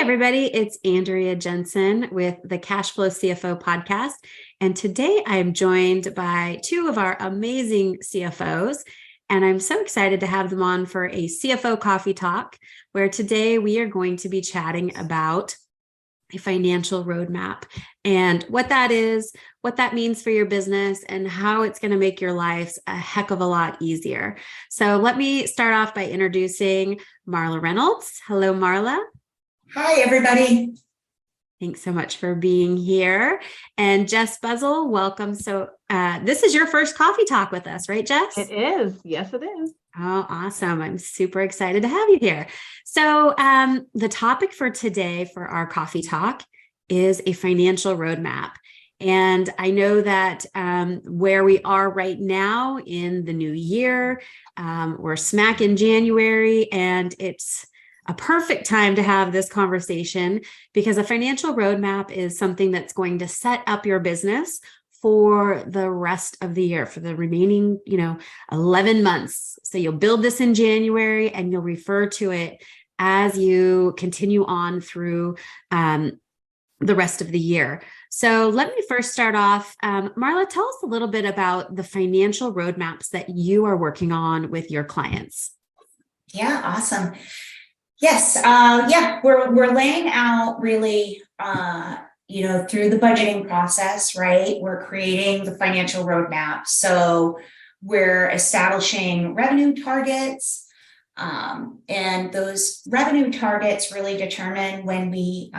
everybody. It's Andrea Jenson with the Cash Flow CFO podcast. And today I am joined by two of our amazing CFOs. And I'm so excited to have them on for a CFO coffee talk, where today we are going to be chatting about a financial roadmap and what that is, what that means for your business, and how it's going to make your lives a heck of a lot easier. So let me start off by introducing Marla Reynolds. Hello, Marla. Hi, everybody. Thanks so much for being here. And Jess Buzzle, welcome. So this is your first coffee talk with us, right, Jess? It is. Yes, it is. Oh, awesome. I'm super excited to have you here. So the topic for today for our coffee talk is a financial roadmap. And I know that where we are right now in the new year, we're smack in January, and it's a perfect time to have this conversation because a financial roadmap is something that's going to set up your business for the rest of the year, for the remaining, 11 months. So you'll build this in January and you'll refer to it as you continue on through the rest of the year. So let me first start off. Marla, tell us a little bit about the financial roadmaps that you are working on with your clients. Yeah, awesome. Yes, we're laying out really, through the budgeting process, right? We're creating the financial roadmap. So we're establishing revenue targets, and those revenue targets really determine when we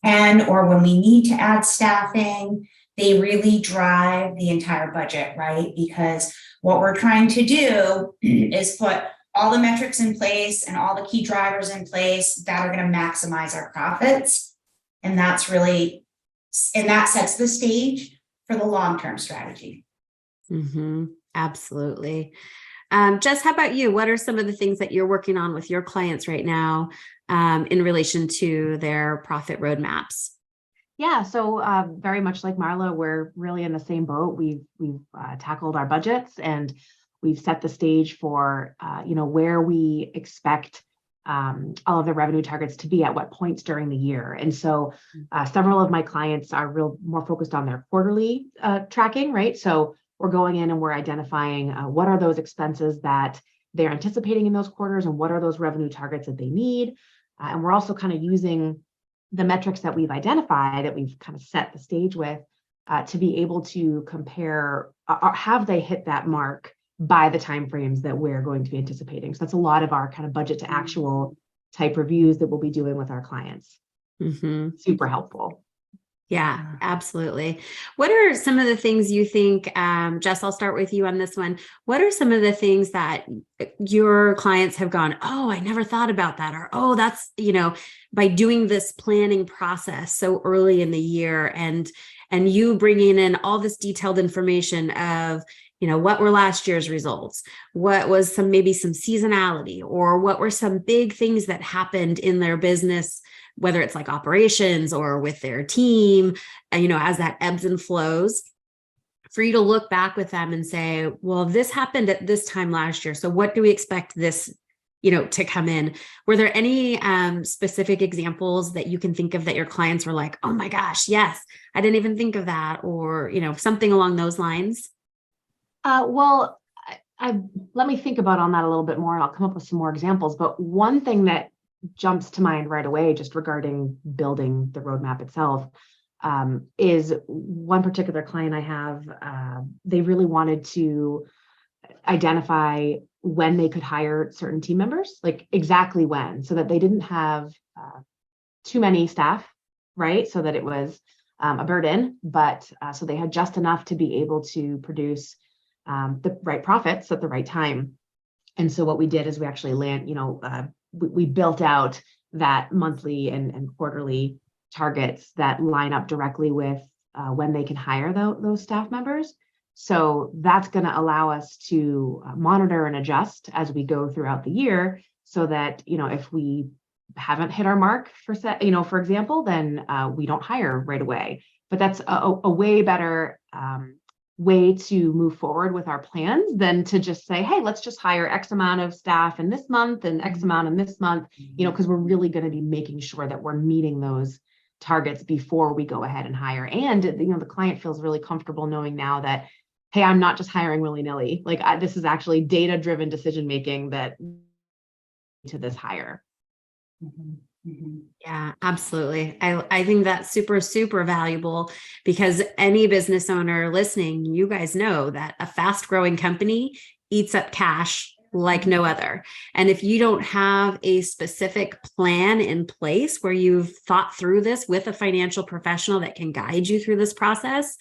when we need to add staffing. They really drive the entire budget, right? Because what we're trying to do is put all the metrics in place and all the key drivers in place that are going to maximize our profits. And that sets the stage for the long-term strategy. Mm-hmm. Absolutely. Jess, how about you? What are some of the things that you're working on with your clients right now in relation to their profit roadmaps? Yeah, so very much like Marla, we're really in the same boat. We've tackled our budgets, and we've set the stage for, where we expect all of the revenue targets to be at what points during the year. And so several of my clients are more focused on their quarterly tracking, right? So we're going in and we're identifying what are those expenses that they're anticipating in those quarters and what are those revenue targets that they need. And we're also kind of using the metrics that we've identified, that we've kind of set the stage with, to be able to compare, have they hit that mark by the timeframes that we're going to be anticipating. So that's a lot of our kind of budget to actual type reviews that we'll be doing with our clients. Mm-hmm. Super helpful. Yeah, absolutely. What are some of the things you think, Jess, I'll start with you on this one. What are some of the things that your clients have gone, oh, I never thought about that, or, oh, that's, by doing this planning process so early in the year and you bringing in all this detailed information of, what were last year's results? What was maybe some seasonality, or what were some big things that happened in their business, whether it's like operations or with their team, as that ebbs and flows, for you to look back with them and say, well, this happened at this time last year. So what do we expect this, to come in? Were there any specific examples that you can think of that your clients were like, oh my gosh, yes, I didn't even think of that, or, something along those lines? Well, let me think about on that a little bit more, and I'll come up with some more examples. But one thing that jumps to mind right away, just regarding building the roadmap itself, is one particular client I have. They really wanted to identify when they could hire certain team members, like exactly when, so that they didn't have too many staff, right? So that it was a burden, but so they had just enough to be able to produce the right profits at the right time. And so what we did is we actually we built out that monthly and quarterly targets that line up directly with when they can hire those staff members. So that's going to allow us to monitor and adjust as we go throughout the year, so that, if we haven't hit our mark for example, then we don't hire right away. But that's a way better way to move forward with our plans than to just say, hey, let's just hire X amount of staff in this month and X amount in this month, because we're really going to be making sure that we're meeting those targets before we go ahead and hire. And, the client feels really comfortable knowing now that, hey, I'm not just hiring willy-nilly. Like this is actually data-driven decision-making that to this hire. Yeah, absolutely. I think that's super, super valuable, because any business owner listening, you guys know that a fast growing company eats up cash like no other. And if you don't have a specific plan in place where you've thought through this with a financial professional that can guide you through this process,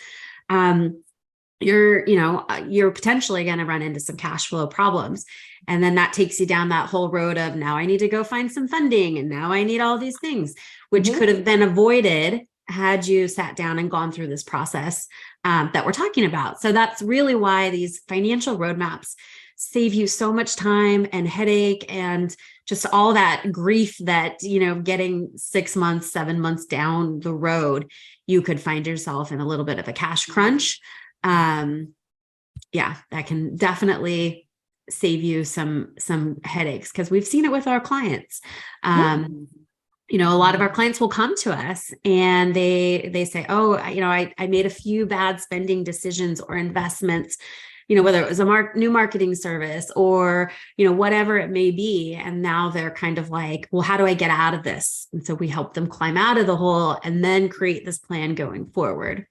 you're potentially going to run into some cash flow problems. And then that takes you down that whole road of, now I need to go find some funding, and now I need all these things, which could have been avoided had you sat down and gone through this process that we're talking about. So that's really why these financial roadmaps save you so much time and headache and just all that grief that, getting 6 months, 7 months down the road, you could find yourself in a little bit of a cash crunch. That can definitely save you some headaches, because we've seen it with our clients. A lot of our clients will come to us and they say, oh, I made a few bad spending decisions or investments, whether it was a new marketing service or, whatever it may be. And now they're kind of like, well, how do I get out of this? And so we help them climb out of the hole and then create this plan going forward.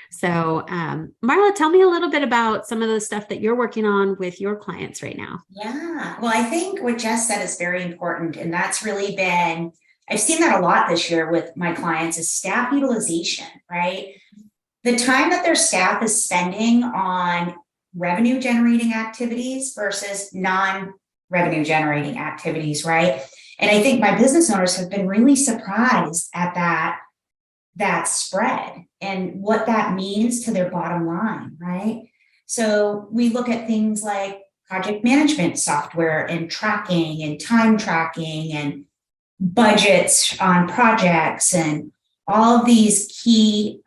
So, Marla, tell me a little bit about some of the stuff that you're working on with your clients right now. Yeah, well, I think what Jess said is very important. And that's really been, I've seen that a lot this year with my clients, is staff utilization, right? The time that their staff is spending on revenue generating activities versus non-revenue generating activities, right? And I think my business owners have been really surprised at that spread and what that means to their bottom line, right? So we look at things like project management software and tracking and time tracking and budgets on projects and all of these key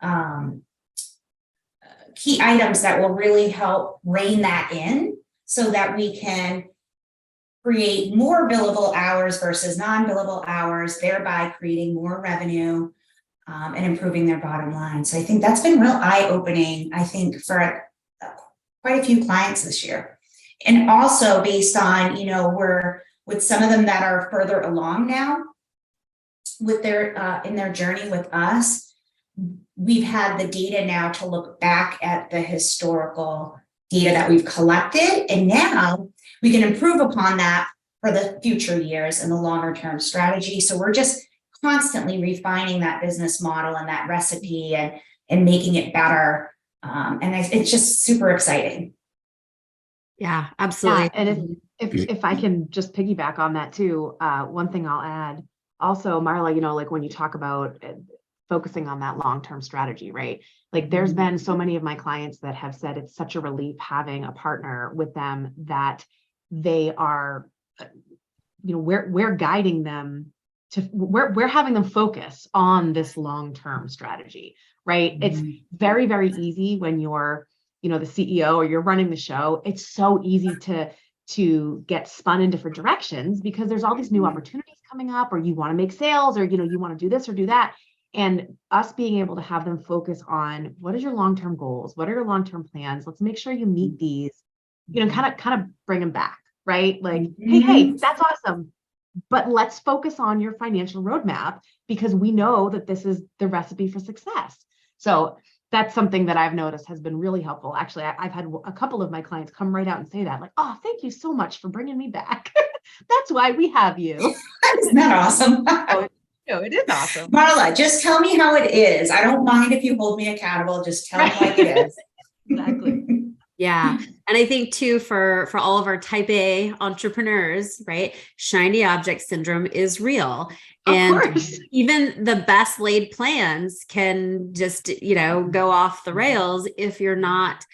items that will really help rein that in so that we can create more billable hours versus non-billable hours, thereby creating more revenue and improving their bottom line. So I think that's been real eye-opening, I think, for quite a few clients this year. And also based on, we're with some of them that are further along now with their in their journey with us, we've had the data now to look back at the historical data that we've collected. And now we can improve upon that for the future years and the longer term strategy. So we're just constantly refining that business model and that recipe and making it better. And it's just super exciting. Yeah, absolutely. Yeah, and if I can just piggyback on that too, one thing I'll add also, Marla, like when you talk about focusing on that long-term strategy, right? Like there's been so many of my clients that have said it's such a relief having a partner with them that they are, we're guiding them we're having them focus on this long-term strategy, right? It's very, very easy when you're, the CEO or you're running the show. It's so easy to get spun in different directions because there's all these new opportunities coming up, or you want to make sales, or, you want to do this or do that. And us being able to have them focus on what is your long-term goals? What are your long-term plans? Let's make sure you meet these, kind of bring them back, right? Like, hey, that's awesome. But let's focus on your financial roadmap because we know that this is the recipe for success. So that's something that I've noticed has been really helpful. Actually, I've had a couple of my clients come right out and say that, like, oh, thank you so much for bringing me back. That's why we have you. Isn't that awesome? It is awesome. Marla, just tell me how it is. I don't mind if you hold me accountable. Just tell me like it is. Exactly. Yeah. And I think too, for all of our type A entrepreneurs, right? Shiny object syndrome is real. And even the best laid plans can just, go off the rails if you're not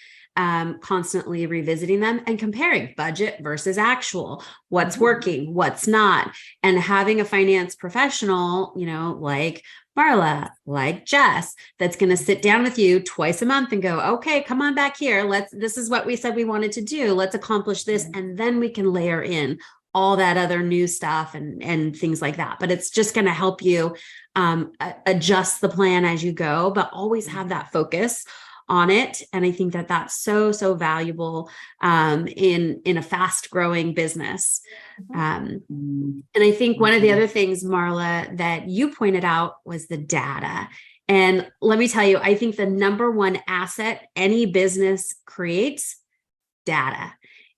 constantly revisiting them and comparing budget versus actual, what's working, what's not, and having a finance professional, like Marla, like Jess, that's going to sit down with you twice a month and go, okay, come on back here. This is what we said we wanted to do. Let's accomplish this. And then we can layer in all that other new stuff and things like that. But it's just going to help you adjust the plan as you go, but always have that focus on it. And I think that that's so valuable in a fast growing business. And I think one of the other things, Marla, that you pointed out was the data. And let me tell you, I think the number one asset any business creates, data.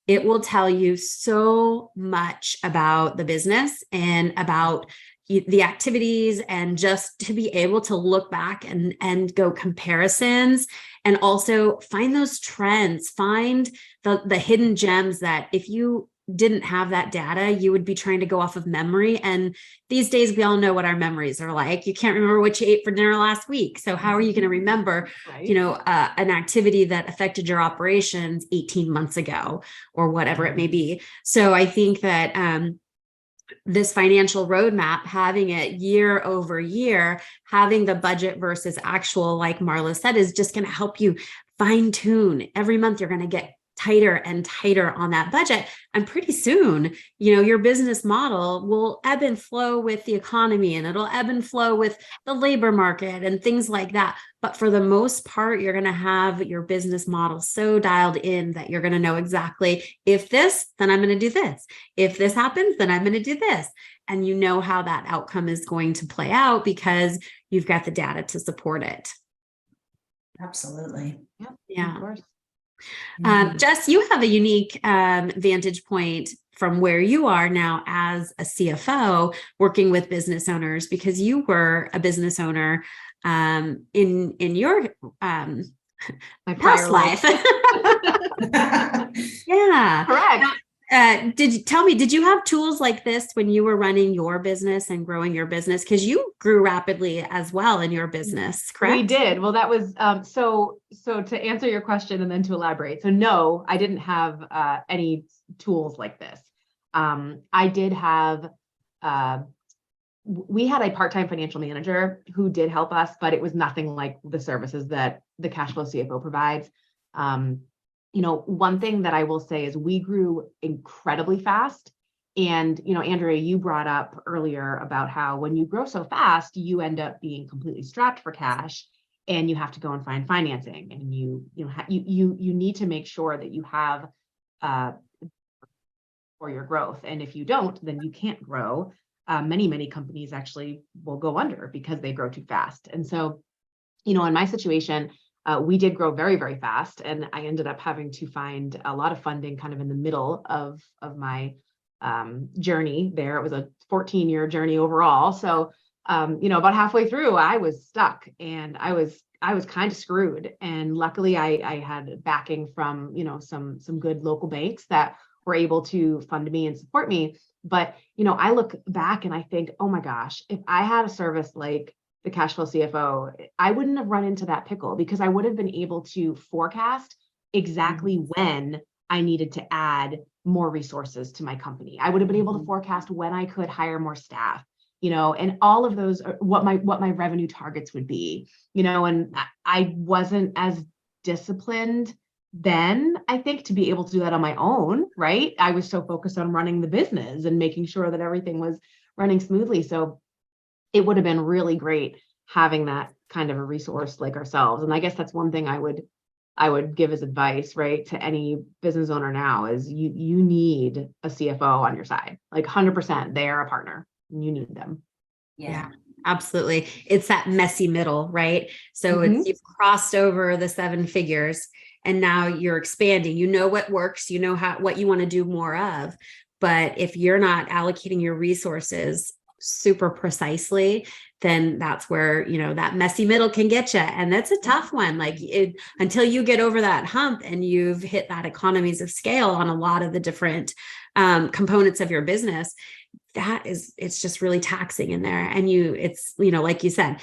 It will tell you so much about the business and about the activities, and just to be able to look back and go comparisons, and also find those trends, find the hidden gems that if you didn't have that data, you would be trying to go off of memory. And these days we all know what our memories are like. You can't remember what you ate for dinner last week. So how are you going to remember, Right. An activity that affected your operations 18 months ago or whatever it may be? So I think that, this financial roadmap, having it year over year, having the budget versus actual, like Marla said, is just going to help you fine tune. Every month, you're going to get tighter and tighter on that budget. And pretty soon, your business model will ebb and flow with the economy, and it'll ebb and flow with the labor market and things like that. But for the most part, you're going to have your business model so dialed in that you're going to know exactly, if this, then I'm going to do this. If this happens, then I'm going to do this. And you know how that outcome is going to play out because you've got the data to support it. Absolutely. Yeah. Of course. Jess, you have a unique vantage point from where you are now as a CFO working with business owners, because you were a business owner in your My past prior life. Yeah. Correct. Did you have tools like this when you were running your business and growing your business? Because you grew rapidly as well in your business, correct? We did. Well, that was so to answer your question and then to elaborate. So no, I didn't have any tools like this. I did have we had a part-time financial manager who did help us, but it was nothing like the services that the cash flow CFO provides. One thing that I will say is we grew incredibly fast. And, Andrea, you brought up earlier about how when you grow so fast, you end up being completely strapped for cash, and you have to go and find financing, and you need to make sure that you have for your growth. And if you don't, then you can't grow. Many companies actually will go under because they grow too fast. And so, in my situation, we did grow very, very fast, and I ended up having to find a lot of funding kind of in the middle of my journey there. It was a 14-year journey overall. So, about halfway through, I was stuck, and I was kind of screwed. And luckily, I had backing from some good local banks that were able to fund me and support me. But I look back and I think, oh my gosh, if I had a service like the cash flow CFO, I wouldn't have run into that pickle, because I would have been able to forecast exactly when I needed to add more resources to my company. I would have been able to forecast when I could hire more staff, and all of those are what my revenue targets would be, and I wasn't as disciplined then, I think, to be able to do that on my own, right? I was so focused on running the business and making sure that everything was running smoothly. So it would have been really great having that kind of a resource like ourselves. And I guess that's one thing I would give as advice, right, to any business owner now, is you need a CFO on your side. Like 100%, they are a partner. You need them. Yeah, absolutely. It's that messy middle, right? So you've crossed over the 7 figures, and now you're expanding. You know what works, what you want to do more of. But if you're not allocating your resources super precisely, then that's where, that messy middle can get you. And that's a tough one. Until you get over that hump and you've hit that economies of scale on a lot of the different components of your business, it's just really taxing in there. And like you said,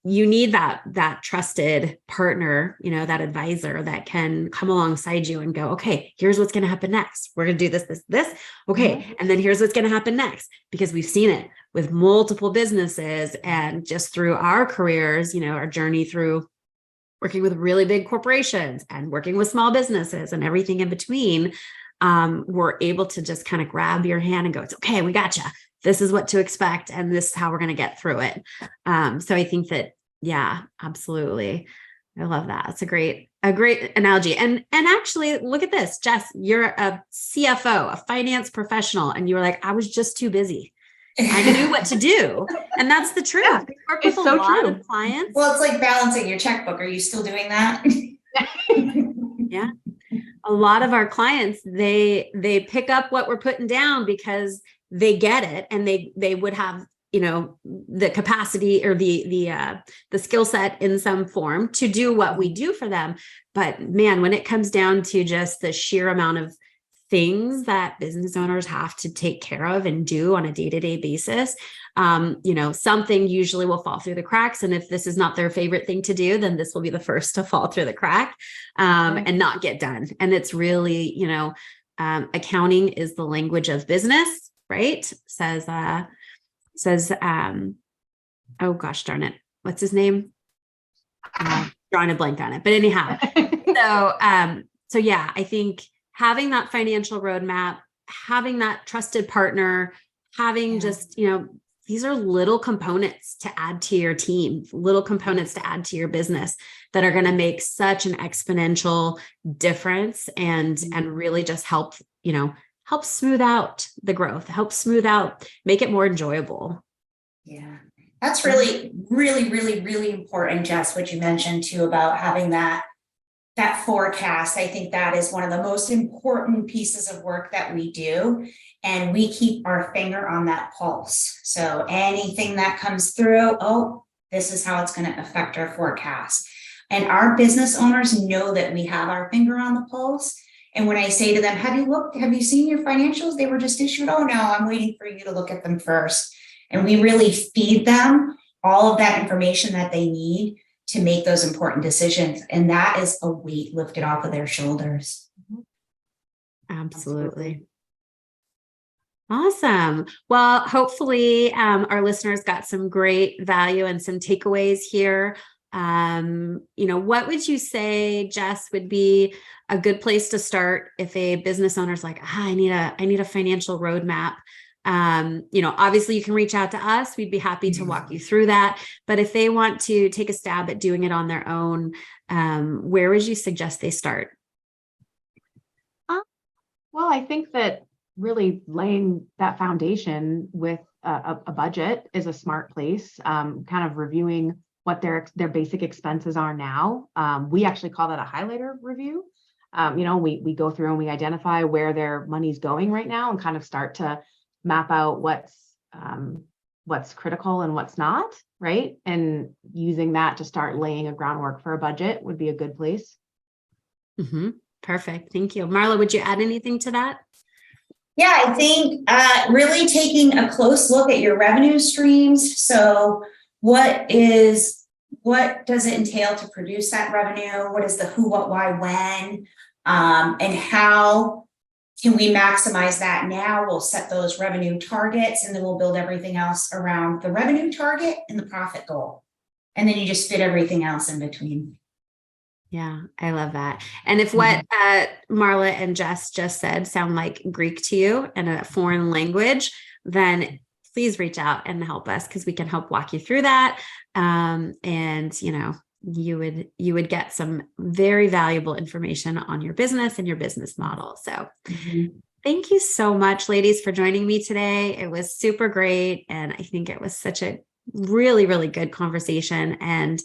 you need that trusted partner, that advisor that can come alongside you and go, okay, here's what's going to happen next. We're going to do this. Okay. And then here's what's going to happen next, because we've seen it with multiple businesses, and just through our careers, our journey through working with really big corporations and working with small businesses and everything in between, we're able to just kind of grab your hand and go, it's okay, we gotcha. This is what to expect. And this is how we're going to get through it. So I think that, yeah, absolutely. I love that. It's a great analogy. And actually look at this, Jess, you're a CFO, a finance professional. And you were like, I was just too busy. I knew what to do. And that's the truth. Yeah, we work with a lot of clients. Well, it's like balancing your checkbook. Are you still doing that? Yeah. A lot of our clients, they pick up what we're putting down because they get it, and they would have, the capacity or the skill set in some form to do what we do for them. But man, when it comes down to just the sheer amount of things that business owners have to take care of and do on a day-to-day basis, something usually will fall through the cracks. And if this is not their favorite thing to do, then this will be the first to fall through the crack, and not get done. And it's really, accounting is the language of business, right? Says, oh gosh, darn it. What's his name? Drawing a blank on it, but anyhow, so yeah, I think having that financial roadmap, having that trusted partner, having just, these are little components to add to your team, little components to add to your business that are going to make such an exponential difference and really just help smooth out the growth, make it more enjoyable. Yeah. That's really, really, really, really important, Jess, what you mentioned too about having that forecast. I think that is one of the most important pieces of work that we do. And we keep our finger on that pulse. So anything that comes through, this is how it's going to affect our forecast. And our business owners know that we have our finger on the pulse. And when I say to them, have you seen your financials? They were just issued. Oh no, I'm waiting for you to look at them first. And we really feed them all of that information that they need to make those important decisions. And that is a weight lifted off of their shoulders. Absolutely. Awesome. Well, hopefully our listeners got some great value and some takeaways here. What would you say, Jess, would be a good place to start if a business owner's like, I need a financial roadmap? Obviously you can reach out to us. We'd be happy to walk you through that. But if they want to take a stab at doing it on their own, where would you suggest they start? Well, I think that really laying that foundation with a budget is a smart place, kind of reviewing what their basic expenses are now. We actually call that a highlighter review. We go through and we identify where their money's going right now and kind of start to map out what's critical and what's not, right? And using that to start laying a groundwork for a budget would be a good place. Mm-hmm. Perfect. Thank you. Marla, would you add anything to that? Yeah, I think really taking a close look at your revenue streams. So what does it entail to produce that revenue? What is the who, what, why, when? And how can we maximize that now? We'll set those revenue targets, and then we'll build everything else around the revenue target and the profit goal. And then you just fit everything else in between. Yeah, I love that. And if what Marla and Jess just said sound like Greek to you and a foreign language, then please reach out and help us, because we can help walk you through that. And you would get some very valuable information on your business and your business model. So thank you so much, ladies, for joining me today. It was super great. And I think it was such a really, really good conversation. And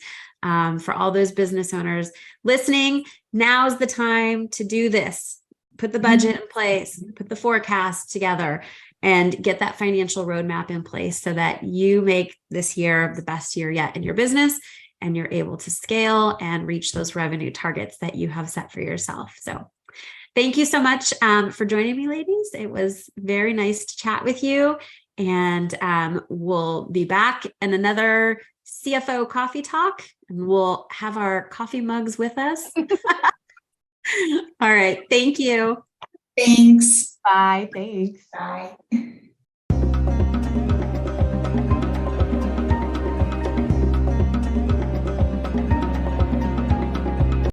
for all those business owners listening, now's the time to do this. Put the budget in place, put the forecast together, and get that financial roadmap in place so that you make this year the best year yet in your business, and you're able to scale and reach those revenue targets that you have set for yourself. So thank you so much for joining me, ladies. It was very nice to chat with you. And we'll be back in another CFO coffee talk, and we'll have our coffee mugs with us. All right. Thank you. Thanks. Bye. Thanks. Bye.